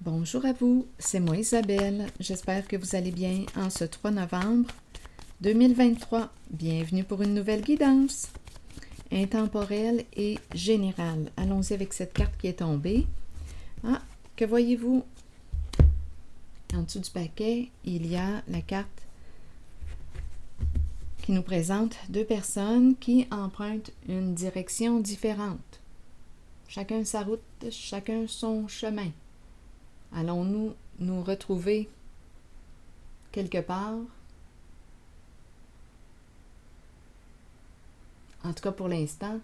Bonjour à vous, c'est moi Isabelle. J'espère que vous allez bien en ce 3 novembre 2023. Bienvenue pour une nouvelle guidance intemporelle et générale. Allons-y avec cette carte qui est tombée. Ah, que voyez-vous? En dessous du paquet, il y a la carte qui nous présente deux personnes qui empruntent une direction différente. Chacun sa route, chacun son chemin. Allons-nous nous retrouver quelque part? En tout cas, pour l'instant,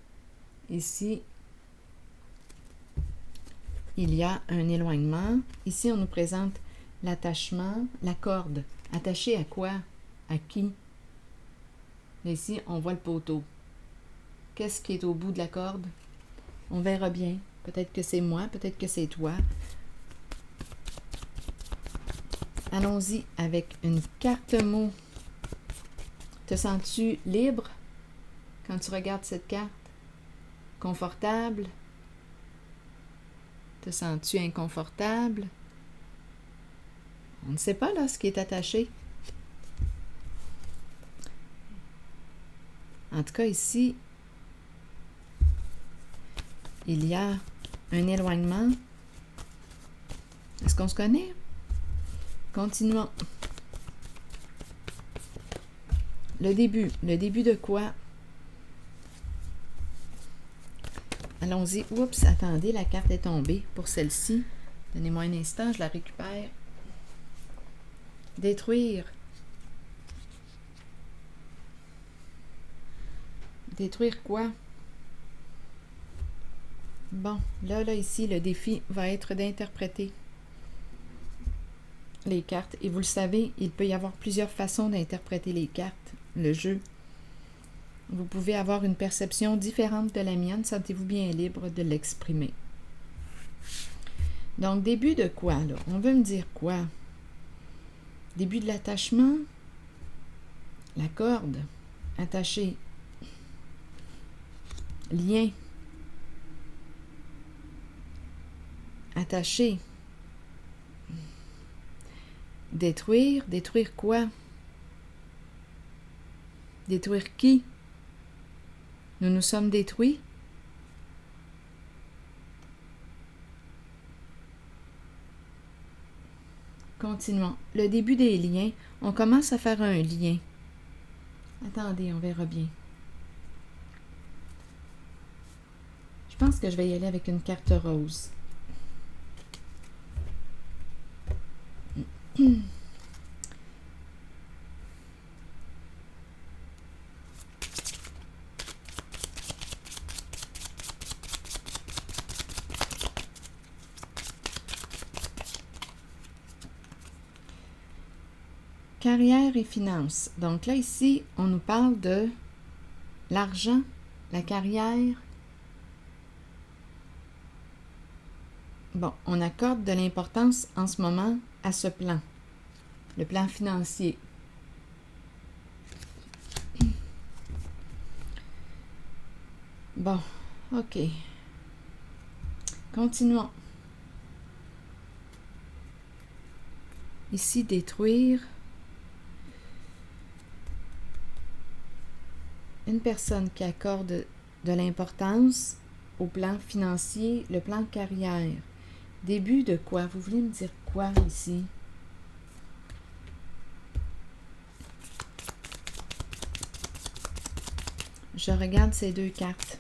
ici, il y a un éloignement. Ici, on nous présente l'attachement, la corde. Attachée à quoi? À qui? Ici, on voit le poteau. Qu'est-ce qui est au bout de la corde? On verra bien. Peut-être que c'est moi, peut-être que c'est toi. Allons-y avec une carte mot. Te sens-tu libre quand tu regardes cette carte? Confortable? Te sens-tu inconfortable? On ne sait pas là ce qui est attaché. En tout cas, ici, il y a un éloignement. Est-ce qu'on se connaît? Continuons. Le début de quoi? Allons-y. Oups, attendez, la carte est tombée pour celle-ci. Donnez-moi un instant, je la récupère. Détruire. Détruire quoi? Bon, là, ici, le défi va être d'interpréter les cartes. Et vous le savez, il peut y avoir plusieurs façons d'interpréter les cartes, le jeu. Vous pouvez avoir une perception différente de la mienne. Sentez-vous bien libre de l'exprimer. Donc, début de quoi, là? On veut me dire quoi? Début de l'attachement? La corde. Attaché. Lien. Attaché. Détruire. Détruire quoi? Détruire qui? Nous nous sommes détruits? Continuons. Le début des liens. On commence à faire un lien. Attendez, on verra bien. Je pense que je vais y aller avec une carte rose. Carrière et finances. Donc là, ici, on nous parle de l'argent, la carrière. Bon, on accorde de l'importance en ce moment à ce plan, le plan financier. Bon, ok. Continuons. Ici, détruire. Une personne qui accorde de l'importance au plan financier, le plan de carrière. Début de quoi? Vous voulez me dire quoi ici? Je regarde ces deux cartes.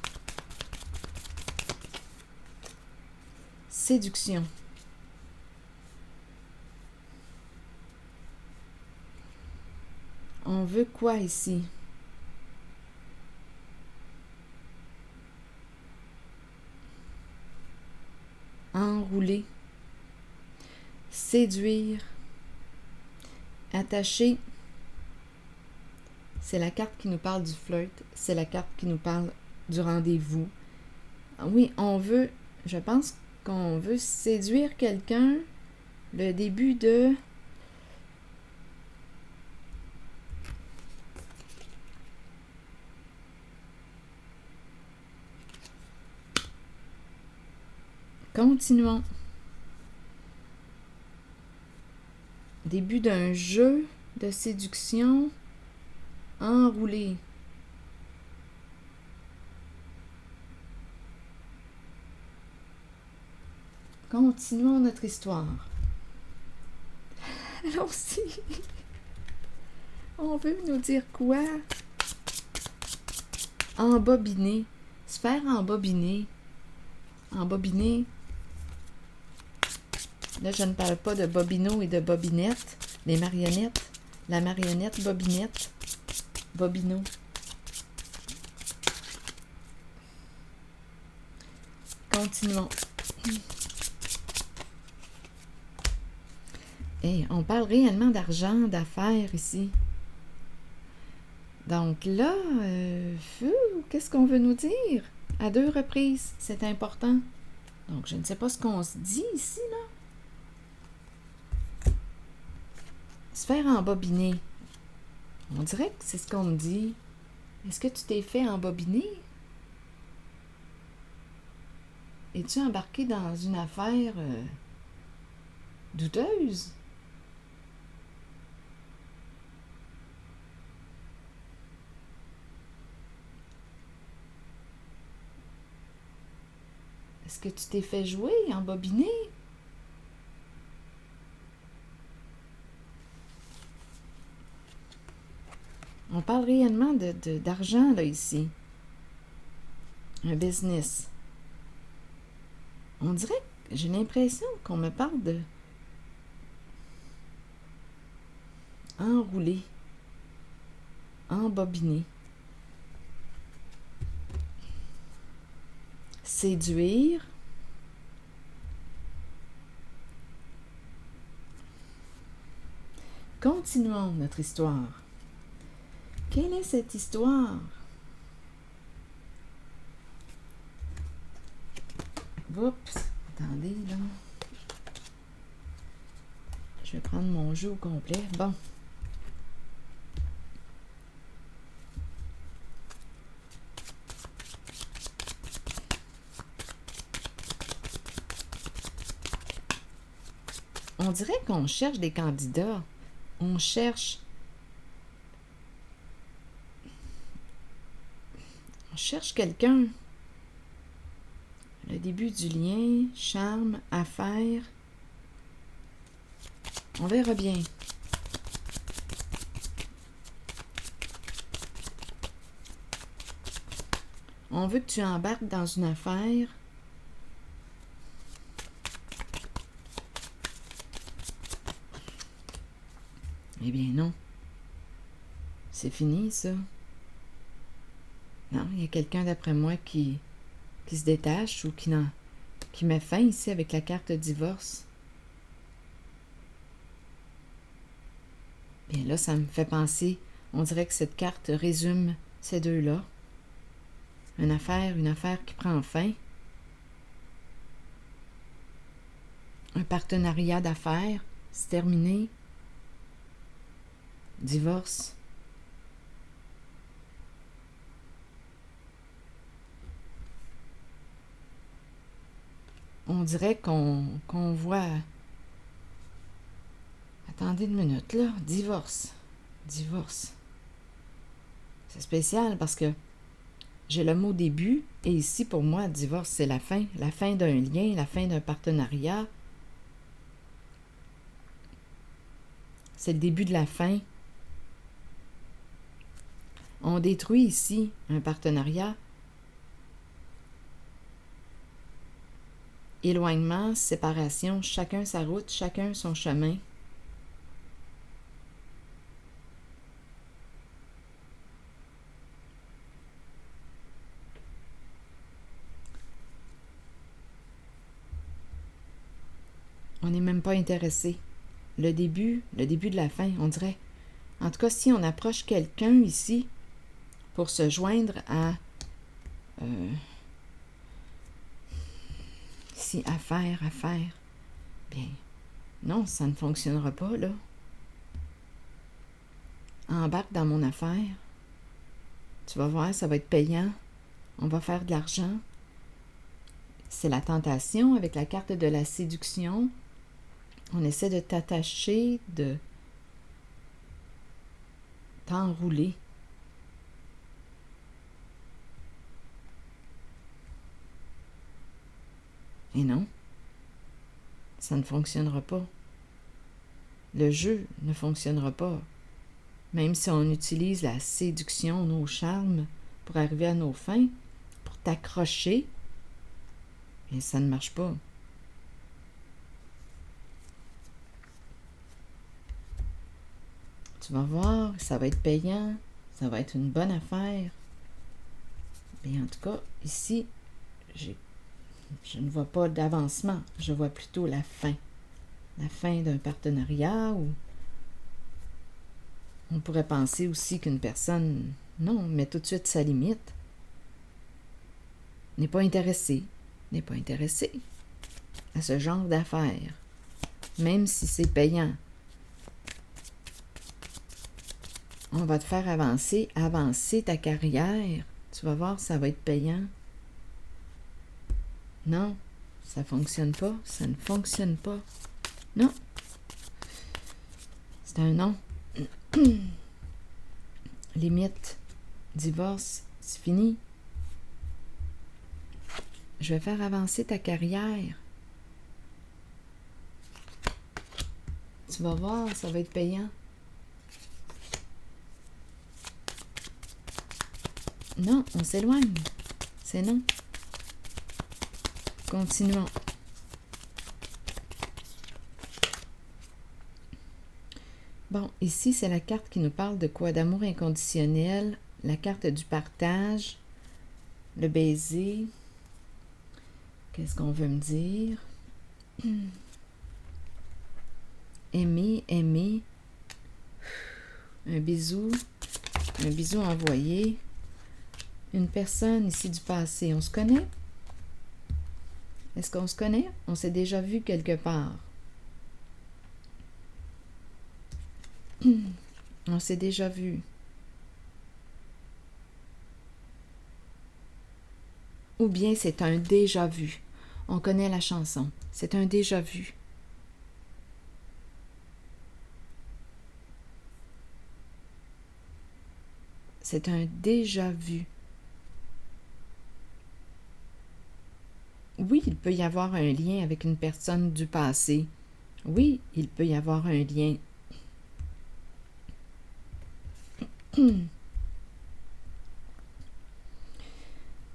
Séduction. On veut quoi ici? Enrouler. Séduire. Attacher. C'est la carte qui nous parle du flirt. C'est la carte qui nous parle du rendez-vous. Oui, on veut, je pense qu'on veut séduire quelqu'un. Le début de... Continuons. Début d'un jeu de séduction enroulé. Continuons notre histoire. Allons-y. On veut nous dire quoi? Embobiner. Se faire embobiner. Embobiner. Là, je ne parle pas de bobino et de bobinette. Les marionnettes. La marionnette, bobinette. Bobino. Continuons. Et on parle réellement d'argent, d'affaires ici. Donc là, qu'est-ce qu'on veut nous dire? À 2 reprises, c'est important. Donc, je ne sais pas ce qu'on se dit ici, là. Se faire embobiner. On dirait que c'est ce qu'on me dit. Est-ce que tu t'es fait embobiner? Es-tu embarqué dans une affaire douteuse? Est-ce que tu t'es fait jouer, embobiner? On parle réellement d'argent, là, ici. Un business. On dirait que j'ai l'impression qu'on me parle de enrouler, embobiner, séduire, continuons notre histoire. Quelle est cette histoire? Oups, attendez là. Je vais prendre mon jeu au complet. Bon. On dirait qu'on cherche des candidats. On cherche quelqu'un. Le début du lien, charme, affaire. On verra bien. On veut que tu embarques dans une affaire. Eh bien non. C'est fini, ça. Non, il y a quelqu'un d'après moi qui se détache ou qui met fin ici avec la carte divorce. Bien là, ça me fait penser, on dirait que cette carte résume ces deux-là. Une affaire qui prend fin. Un partenariat d'affaires, c'est terminé. Divorce. On dirait qu'on voit... Attendez une minute, là. Divorce. C'est spécial parce que j'ai le mot début et ici, pour moi, divorce, c'est la fin. La fin d'un lien, la fin d'un partenariat. C'est le début de la fin. On détruit ici un partenariat. Éloignement, séparation, chacun sa route, chacun son chemin. On n'est même pas intéressé. Le début de la fin, on dirait. En tout cas, si on approche quelqu'un ici pour se joindre à... si affaire. Bien, non, ça ne fonctionnera pas, là. Embarque dans mon affaire. Tu vas voir, ça va être payant. On va faire de l'argent. C'est la tentation avec la carte de la séduction. On essaie de t'attacher, de t'enrouler. Et non, ça ne fonctionnera pas. Le jeu ne fonctionnera pas. Même si on utilise la séduction, nos charmes, pour arriver à nos fins, pour t'accrocher, et ça ne marche pas. Tu vas voir, ça va être payant, ça va être une bonne affaire. Mais en tout cas, ici, je ne vois pas d'avancement, je vois plutôt la fin. La fin d'un partenariat ou on pourrait penser aussi qu'une personne, non, met tout de suite sa limite, n'est pas intéressée à ce genre d'affaires, même si c'est payant. On va te faire avancer ta carrière. Tu vas voir, ça va être payant. Non, ça fonctionne pas, ça ne fonctionne pas. Non. C'est un non. Limite, divorce, c'est fini. Je vais faire avancer ta carrière. Tu vas voir, ça va être payant. Non, on s'éloigne. C'est non. Continuons. Bon, ici, c'est la carte qui nous parle de quoi? D'amour inconditionnel, la carte du partage, le baiser. Qu'est-ce qu'on veut me dire? Aimer. Un bisou envoyé. Une personne ici du passé. On se connaît? Est-ce qu'on se connaît? On s'est déjà vu quelque part. On s'est déjà vu. Ou bien c'est un déjà vu. On connaît la chanson. C'est un déjà vu. C'est un déjà vu. Oui, il peut y avoir un lien avec une personne du passé. Oui, il peut y avoir un lien.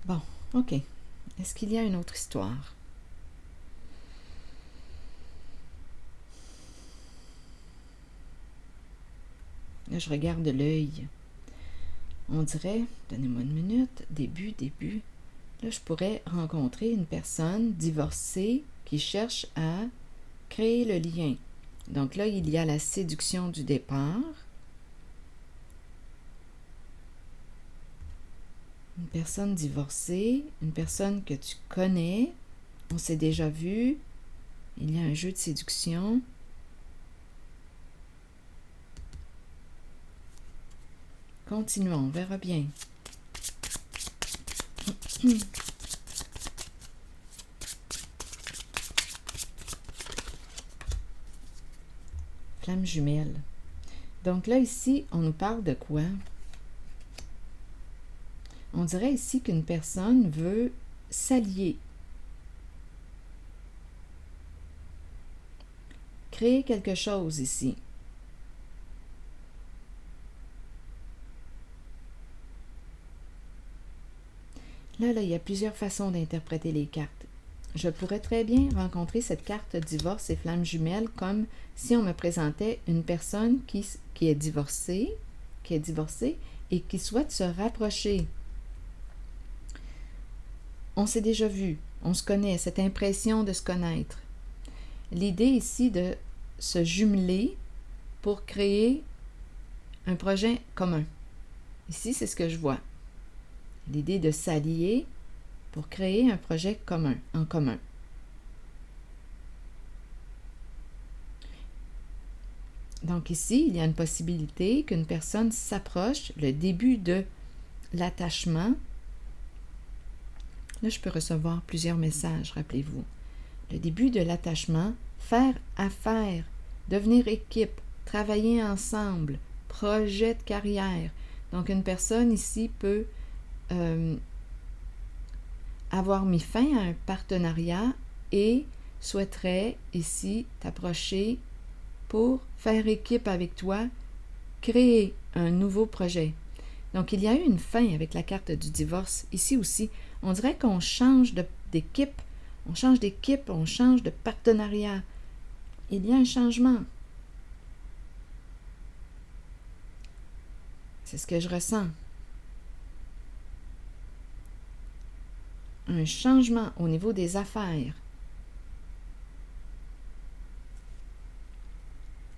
Bon, ok. Est-ce qu'il y a une autre histoire? Là, je regarde l'œil. On dirait, donnez-moi une minute, début. Là, je pourrais rencontrer une personne divorcée qui cherche à créer le lien. Donc là, il y a la séduction du départ. Une personne divorcée, une personne que tu connais, on s'est déjà vu, il y a un jeu de séduction. Continuons, on verra bien. Flamme jumelle. Donc là, ici, on nous parle de quoi? On dirait ici qu'une personne veut s'allier. Créer quelque chose ici. Là, il y a plusieurs façons d'interpréter les cartes. Je pourrais très bien rencontrer cette carte divorce et flamme jumelle comme si on me présentait une personne qui est divorcée et qui souhaite se rapprocher. On s'est déjà vu, on se connaît, cette impression de se connaître. L'idée ici de se jumeler pour créer un projet commun. Ici, c'est ce que je vois. L'idée de s'allier pour créer un projet commun, en commun. Donc ici, il y a une possibilité qu'une personne s'approche, le début de l'attachement. Là, je peux recevoir plusieurs messages, rappelez-vous. le début de l'attachement, faire affaire, devenir équipe, travailler ensemble, projet de carrière. Donc, une personne ici peut avoir mis fin à un partenariat et souhaiterait ici t'approcher pour faire équipe avec toi, créer un nouveau projet. Donc, il y a eu une fin avec la carte du divorce. Ici aussi, on dirait qu'on change d'équipe, on change d'équipe, on change de partenariat. Il y a un changement. C'est ce que je ressens. Un changement au niveau des affaires.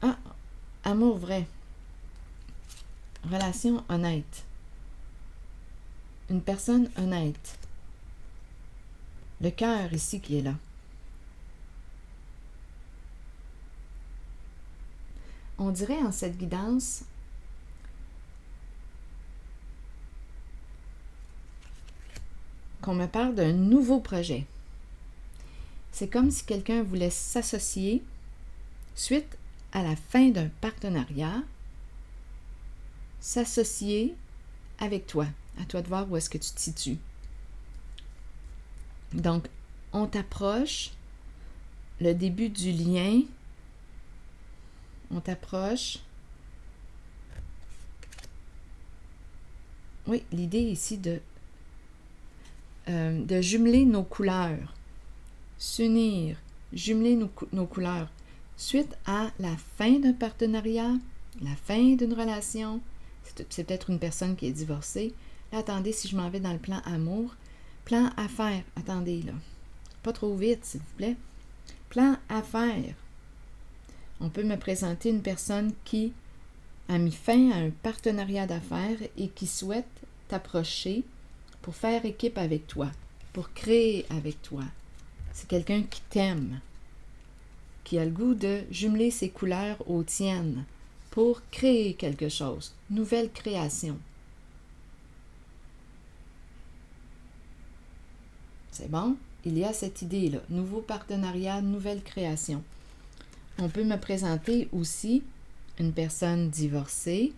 Ah, amour vrai. Relation honnête. Une personne honnête. Le cœur ici qui est là. On dirait en cette guidance qu'on me parle d'un nouveau projet. C'est comme si quelqu'un voulait s'associer suite à la fin d'un partenariat, s'associer avec toi. À toi de voir où est-ce que tu te situes. Donc, on t'approche, le début du lien, on t'approche. Oui, l'idée ici de jumeler nos couleurs, s'unir, jumeler nos couleurs, suite à la fin d'un partenariat, la fin d'une relation. C'est peut-être une personne qui est divorcée. Là, attendez, si je m'en vais dans le plan amour, plan affaires, attendez là, pas trop vite s'il vous plaît. Plan affaires. On peut me présenter une personne qui a mis fin à un partenariat d'affaires et qui souhaite t'approcher pour faire équipe avec toi, pour créer avec toi. C'est quelqu'un qui t'aime, qui a le goût de jumeler ses couleurs aux tiennes pour créer quelque chose, nouvelle création. C'est bon? Il y a cette idée-là, nouveau partenariat, nouvelle création. On peut me présenter aussi une personne divorcée,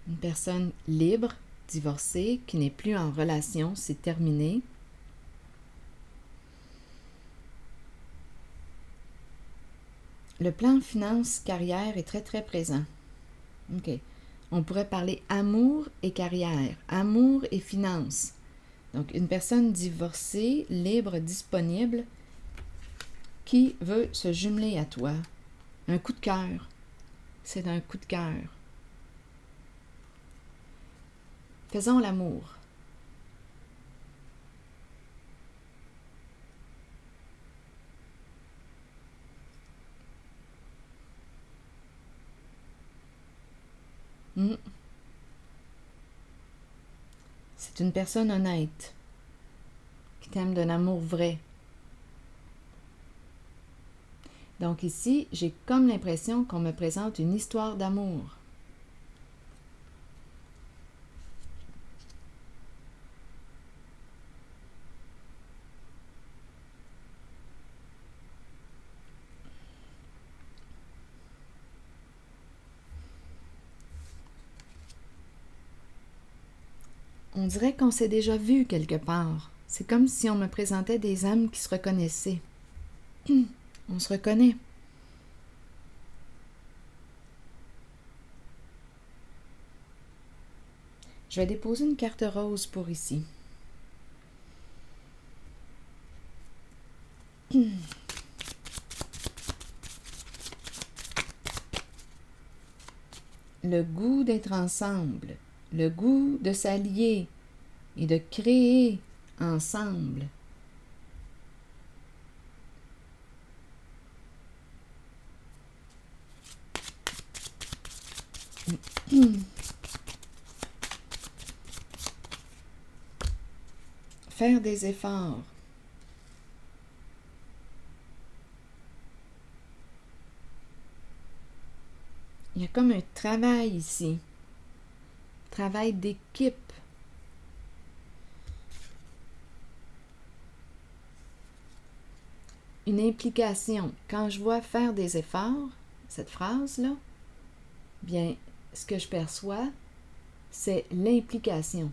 une personne libre, divorcée, qui n'est plus en relation, c'est terminé. Le plan finance-carrière est très, très présent. OK. On pourrait parler amour et carrière, amour et finances. Donc, une personne divorcée, libre, disponible, qui veut se jumeler à toi. Un coup de cœur. C'est un coup de cœur. Faisons l'amour. C'est une personne honnête, qui t'aime d'un amour vrai. Donc ici, j'ai comme l'impression qu'on me présente une histoire d'amour. On dirait qu'on s'est déjà vu quelque part. C'est comme si on me présentait des âmes qui se reconnaissaient. On se reconnaît. Je vais déposer une carte rose pour ici. Le goût d'être ensemble, le goût de s'allier et de créer ensemble. Faire des efforts. Il y a comme un travail ici. Travail d'équipe. une implication. Quand je vois faire des efforts, cette phrase-là, bien, ce que je perçois, c'est l'implication.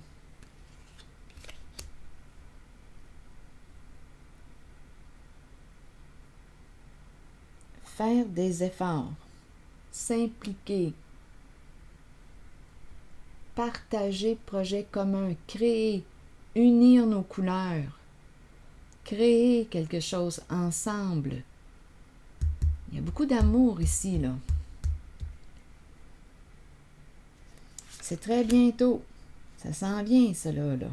Faire des efforts, s'impliquer, partager projets communs, créer, unir nos couleurs, créer quelque chose ensemble. Il y a beaucoup d'amour ici, là. C'est très bientôt. Ça s'en vient, cela, là.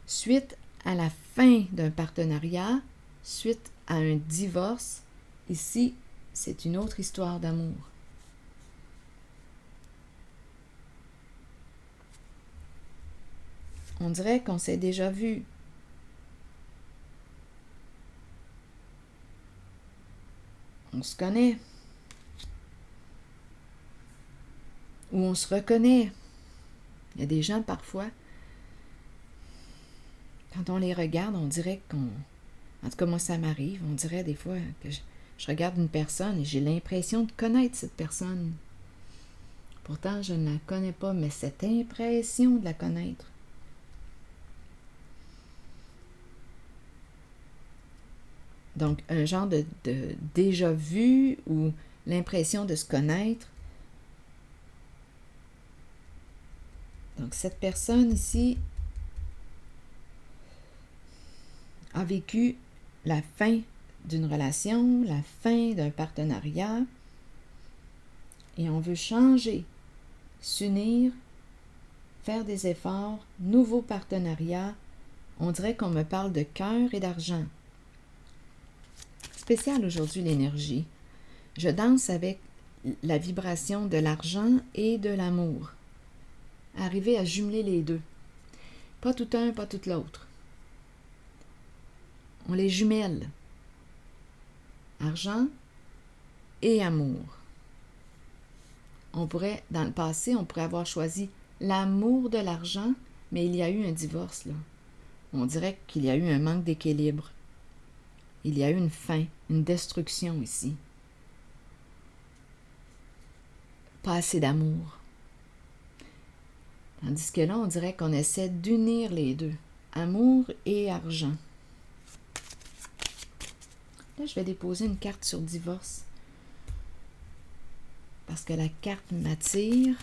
Suite à la fin d'un partenariat, suite à un divorce, ici, c'est une autre histoire d'amour. On dirait qu'on s'est déjà vu. On se connaît. Ou on se reconnaît. Il y a des gens, parfois, quand on les regarde, on dirait qu'on... En tout cas, moi, ça m'arrive. On dirait des fois que je regarde une personne et j'ai l'impression de connaître cette personne. Pourtant, je ne la connais pas, mais cette impression de la connaître. Donc, un genre de déjà vu ou l'impression de se connaître. Donc, cette personne ici a vécu la fin d'une relation, la fin d'un partenariat, et on veut changer, s'unir, faire des efforts, nouveau partenariat. On dirait qu'on me parle de cœur et d'argent. Spécial aujourd'hui l'énergie. Je danse avec la vibration de l'argent et de l'amour. Arriver à jumeler les deux. Pas tout un, pas tout l'autre. On les jumelle. Argent et amour. On pourrait, dans le passé, on pourrait avoir choisi l'amour de l'argent, mais il y a eu un divorce, là. On dirait qu'il y a eu un manque d'équilibre. Il y a eu une fin, une destruction ici. Pas assez d'amour. Tandis que là, on dirait qu'on essaie d'unir les deux. Amour et argent. Là, je vais déposer une carte sur divorce. Parce que la carte m'attire.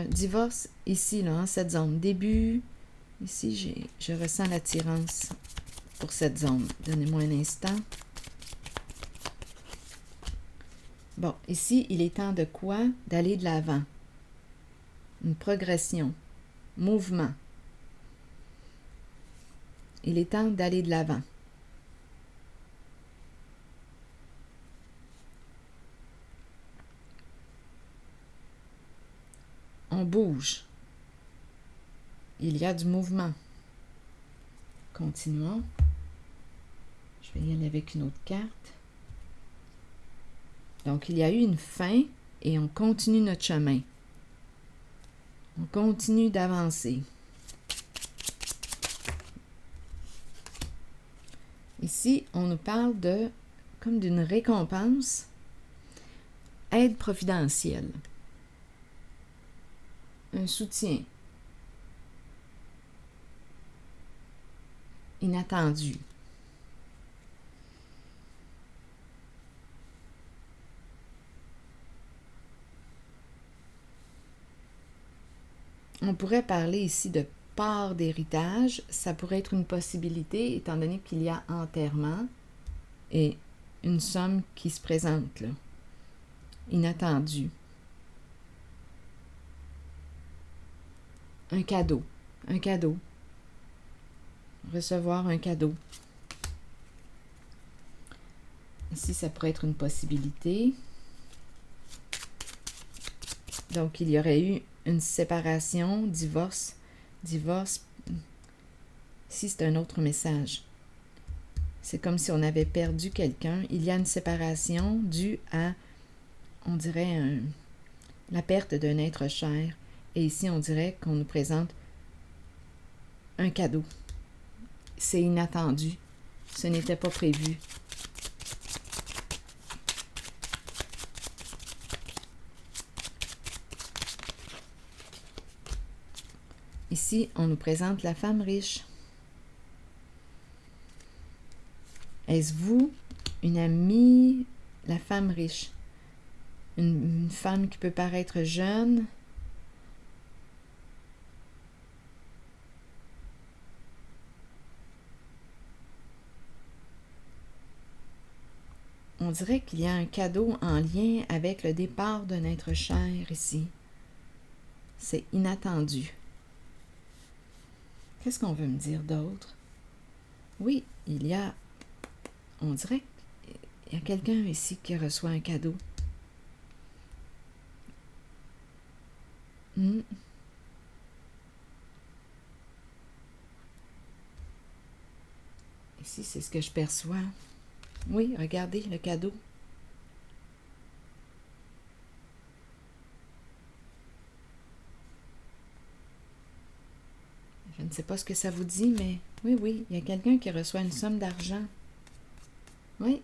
Divorce, ici, là, cette zone. Début, ici, je ressens l'attirance pour cette zone. Donnez-moi un instant. Bon, ici, il est temps de quoi? D'aller de l'avant. Une progression. Mouvement. Il est temps d'aller de l'avant. On bouge. Il y a du mouvement. Continuons. Je vais y aller avec une autre carte. Donc, il y a eu une fin et on continue notre chemin. On continue d'avancer. Ici, on nous parle comme d'une récompense, aide providentielle, un soutien inattendu. On pourrait parler ici de part d'héritage. Ça pourrait être une possibilité, étant donné qu'il y a enterrement et une somme qui se présente, là, inattendue. Un cadeau. Un cadeau. Recevoir un cadeau. Ici, ça pourrait être une possibilité. Donc, il y aurait eu une séparation, divorce. Divorce, ici, c'est un autre message. C'est comme si on avait perdu quelqu'un. Il y a une séparation due à, on dirait, la perte d'un être cher. Et ici, on dirait qu'on nous présente un cadeau. c'est inattendu. Ce n'était pas prévu. Ici, on nous présente la femme riche. Est-ce vous, une amie, la femme riche? Une femme qui peut paraître jeune. On dirait qu'il y a un cadeau en lien avec le départ d'un être cher ici. C'est inattendu. Qu'est-ce qu'on veut me dire d'autre? Oui, on dirait qu'il y a quelqu'un ici qui reçoit un cadeau. Ici, c'est ce que je perçois. Oui, regardez le cadeau. Je ne sais pas ce que ça vous dit, mais oui, il y a quelqu'un qui reçoit une somme d'argent. Oui.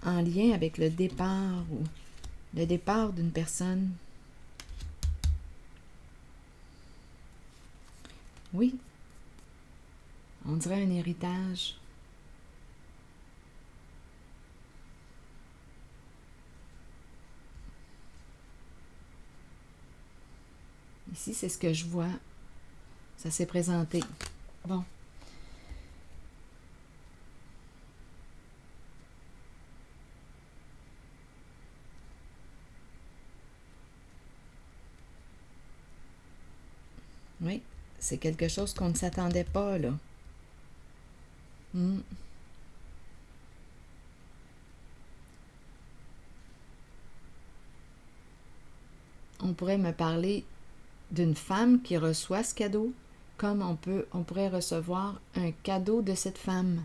En lien avec le départ ou le départ d'une personne. Oui. On dirait un héritage. Ici, c'est ce que je vois. Ça s'est présenté. Bon. Oui, c'est quelque chose qu'on ne s'attendait pas, là. On pourrait me parler d'une femme qui reçoit ce cadeau, comme on pourrait recevoir un cadeau de cette femme.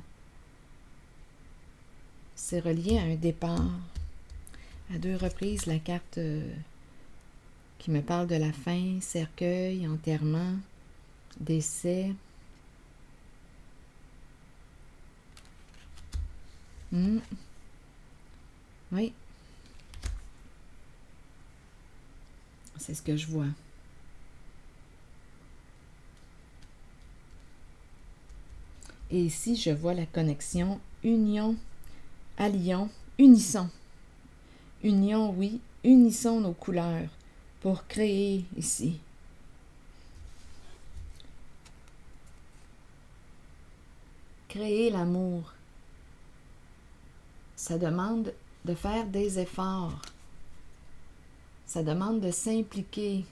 C'est relié à un départ. À 2 reprises, la carte qui me parle de la fin, cercueil, enterrement, décès. Oui. C'est ce que je vois. Et ici, je vois la connexion union, allions, unisson. Union, oui, unissons nos couleurs pour créer ici. Créer l'amour. Ça demande de faire des efforts. Ça demande de s'impliquer.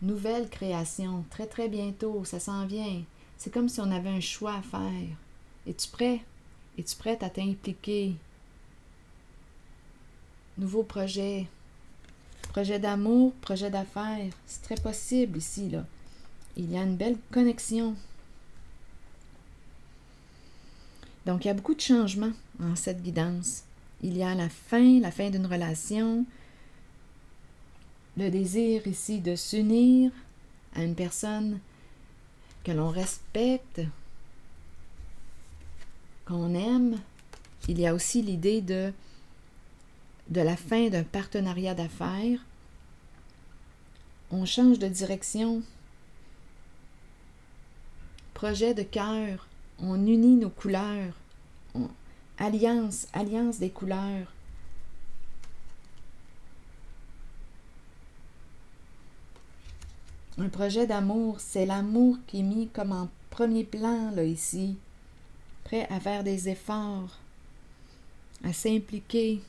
Nouvelle création, très très bientôt, ça s'en vient. C'est comme si on avait un choix à faire. Es-tu prêt? Es-tu prête à t'impliquer? Nouveau projet. Projet d'amour, projet d'affaires. C'est très possible ici, là. Il y a une belle connexion. Donc, il y a beaucoup de changements en cette guidance. Il y a la fin d'une relation, le désir ici de s'unir à une personne que l'on respecte, qu'on aime. Il y a aussi l'idée de la fin d'un partenariat d'affaires. On change de direction. Projet de cœur. On unit nos couleurs. Alliance des couleurs. Un projet d'amour, c'est l'amour qui est mis comme en premier plan, là, ici. Prêt à faire des efforts, à s'impliquer.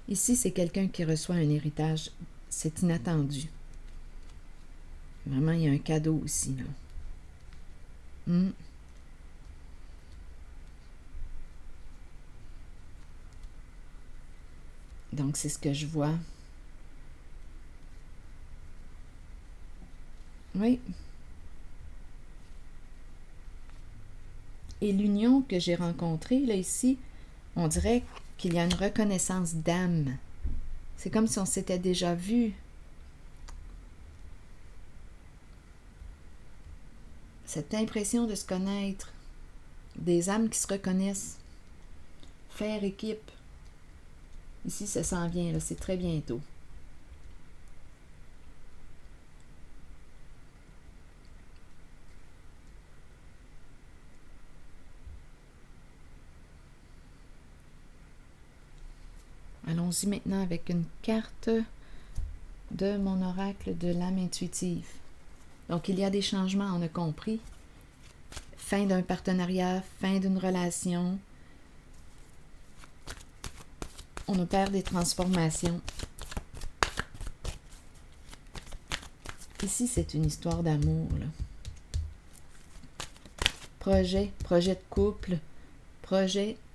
Ici, c'est quelqu'un qui reçoit un héritage. C'est inattendu. Vraiment, il y a un cadeau ici, là. Donc, c'est ce que je vois. Oui. Et l'union que j'ai rencontrée, là, ici, on dirait qu'il y a une reconnaissance d'âme. C'est comme si on s'était déjà vu. Cette impression de se connaître, des âmes qui se reconnaissent, faire équipe. Ici, ça s'en vient, là, c'est très bientôt. Allons-y maintenant avec une carte de mon oracle de l'âme intuitive. Donc, il y a des changements, on a compris. Fin d'un partenariat, fin d'une relation. On opère des transformations. Ici, c'est une histoire d'amour, là. Projet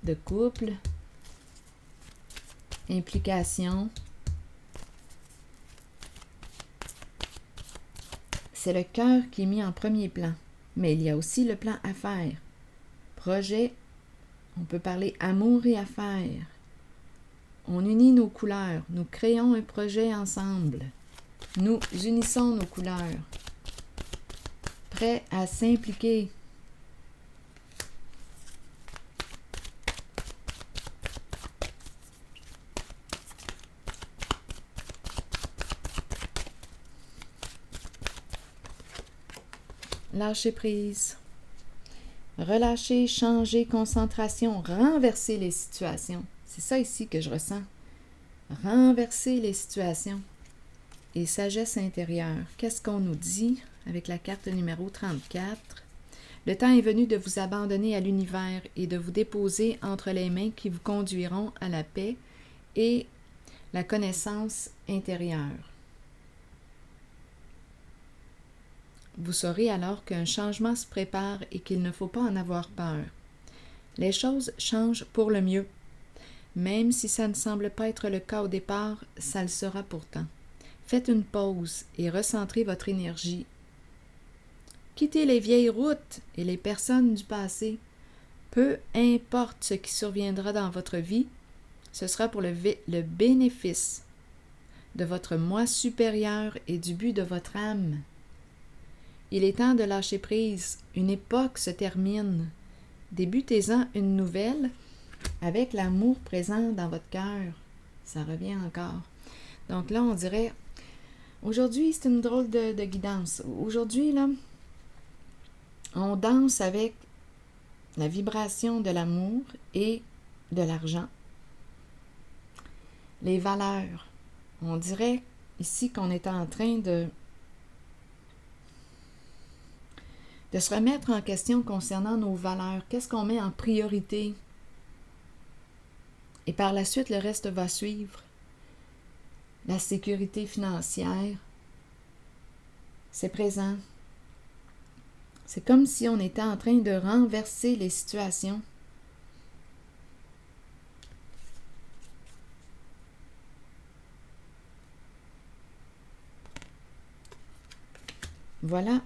de couple, implication. C'est le cœur qui est mis en premier plan, mais il y a aussi le plan affaires. Projet, on peut parler amour et affaires. On unit nos couleurs, nous créons un projet ensemble. Nous unissons nos couleurs. Prêts à s'impliquer. Lâcher prise. Relâcher, changer, concentration, renverser les situations. C'est ça ici que je ressens. Renverser les situations. Et sagesse intérieure. Qu'est-ce qu'on nous dit avec la carte numéro 34? Le temps est venu de vous abandonner à l'univers et de vous déposer entre les mains qui vous conduiront à la paix et la connaissance intérieure. Vous saurez alors qu'un changement se prépare et qu'il ne faut pas en avoir peur. Les choses changent pour le mieux. Même si ça ne semble pas être le cas au départ, ça le sera pourtant. Faites une pause et recentrez votre énergie. Quittez les vieilles routes et les personnes du passé. Peu importe ce qui surviendra dans votre vie, ce sera pour le bénéfice de votre moi supérieur et du but de votre âme. Il est temps de lâcher prise. Une époque se termine. Débutez-en une nouvelle avec l'amour présent dans votre cœur. Ça revient encore. Donc là, on dirait, aujourd'hui, c'est une drôle de guidance. Aujourd'hui, là, on danse avec la vibration de l'amour et de l'argent. Les valeurs. On dirait ici qu'on est en train de se remettre en question concernant nos valeurs. Qu'est-ce qu'on met en priorité? Et par la suite, le reste va suivre. La sécurité financière, c'est présent. C'est comme si on était en train de renverser les situations. Voilà.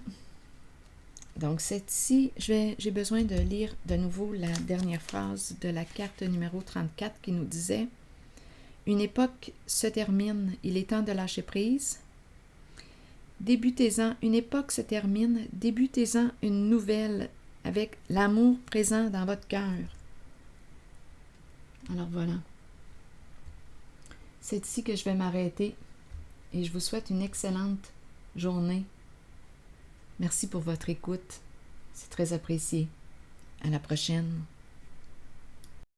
Donc, c'est ici, j'ai besoin de lire de nouveau la dernière phrase de la carte numéro 34 qui nous disait « Une époque se termine, il est temps de lâcher prise. Débutez-en, une époque se termine, débutez-en une nouvelle avec l'amour présent dans votre cœur. » Alors voilà. C'est ici que je vais m'arrêter et je vous souhaite une excellente journée. Merci pour votre écoute. C'est très apprécié. À la prochaine.